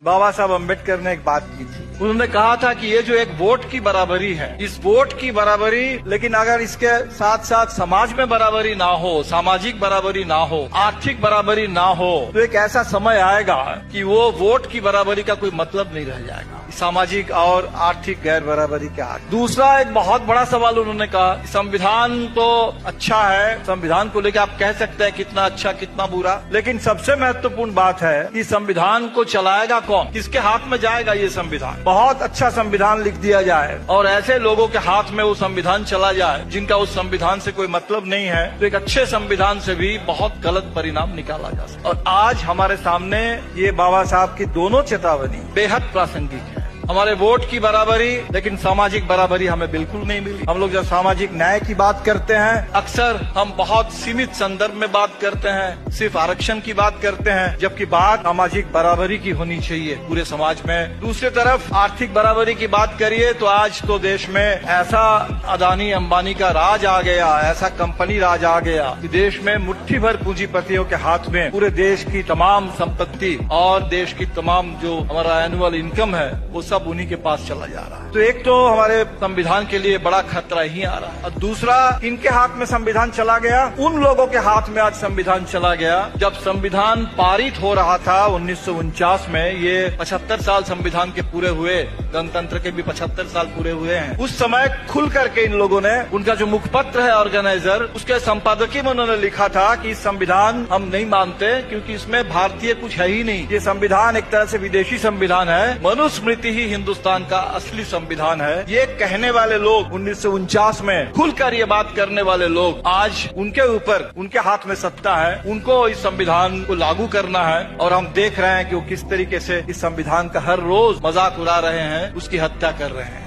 बाबा साहब अम्बेडकर ने एक बात की थी। उन्होंने कहा था कि ये जो एक वोट की बराबरी है, इस वोट की बराबरी, लेकिन अगर इसके साथ साथ समाज में बराबरी ना हो, सामाजिक बराबरी ना हो, आर्थिक बराबरी ना हो, तो एक ऐसा समय आएगा कि वो वोट की बराबरी का कोई मतलब नहीं रह जाएगा, सामाजिक और आर्थिक गैर बराबरी के आगे। दूसरा एक बहुत बड़ा सवाल उन्होंने कहा, संविधान तो अच्छा है, संविधान को लेकर आप कह सकते हैं कितना अच्छा कितना बुरा, लेकिन सबसे महत्वपूर्ण बात है कि संविधान को चलाएगा कौन, किसके हाथ में जाएगा ये संविधान। बहुत अच्छा संविधान लिख दिया जाए और ऐसे लोगों के हाथ में वो संविधान चला जाए जिनका उस संविधान से कोई मतलब नहीं है, तो एक अच्छे संविधान से भी बहुत गलत परिणाम निकाला जा सकता है। और आज हमारे सामने ये बाबा साहब की दोनों चेतावनी बेहद प्रासंगिक है। हमारे वोट की बराबरी, लेकिन सामाजिक बराबरी हमें बिल्कुल नहीं मिली। हम लोग जब सामाजिक न्याय की बात करते हैं, अक्सर हम बहुत सीमित संदर्भ में बात करते हैं, सिर्फ आरक्षण की बात करते हैं, जबकि बात सामाजिक बराबरी की होनी चाहिए पूरे समाज में। दूसरी तरफ आर्थिक बराबरी की बात करिए तो आज तो देश में ऐसा अदानी अंबानी का राज आ गया, ऐसा कंपनी राज आ गया कि देश में मुट्ठी भर पूंजीपतियों के हाथ में पूरे देश की तमाम संपत्ति और देश की तमाम जो हमारा एनुअल इनकम है वो सब उन्हीं के पास चला जा रहा है। तो एक तो हमारे संविधान के लिए बड़ा खतरा ही आ रहा है, और दूसरा इनके हाथ में संविधान चला गया, उन लोगों के हाथ में आज संविधान चला गया। जब संविधान पारित हो रहा था 1949 में, ये 75 साल संविधान के पूरे हुए, गणतंत्र के भी 75 साल पूरे हुए हैं। उस समय खुल करके इन लोगों ने, उनका जो मुखपत्र है ऑर्गेनाइजर, उसके संपादकीय में उन्होंने लिखा था कि संविधान हम नहीं मानते क्योंकि इसमें भारतीय कुछ है ही नहीं, ये संविधान एक तरह से विदेशी संविधान है, मनुस्मृति ही हिंदुस्तान का असली संविधान है। ये कहने वाले लोग 1949 में खुलकर ये बात करने वाले लोग, आज उनके ऊपर, उनके हाथ में सत्ता है, उनको इस संविधान को लागू करना है, और हम देख रहे हैं कि वो किस तरीके से इस संविधान का हर रोज मजाक उड़ा रहे हैं, उसकी हत्या कर रहे हैं।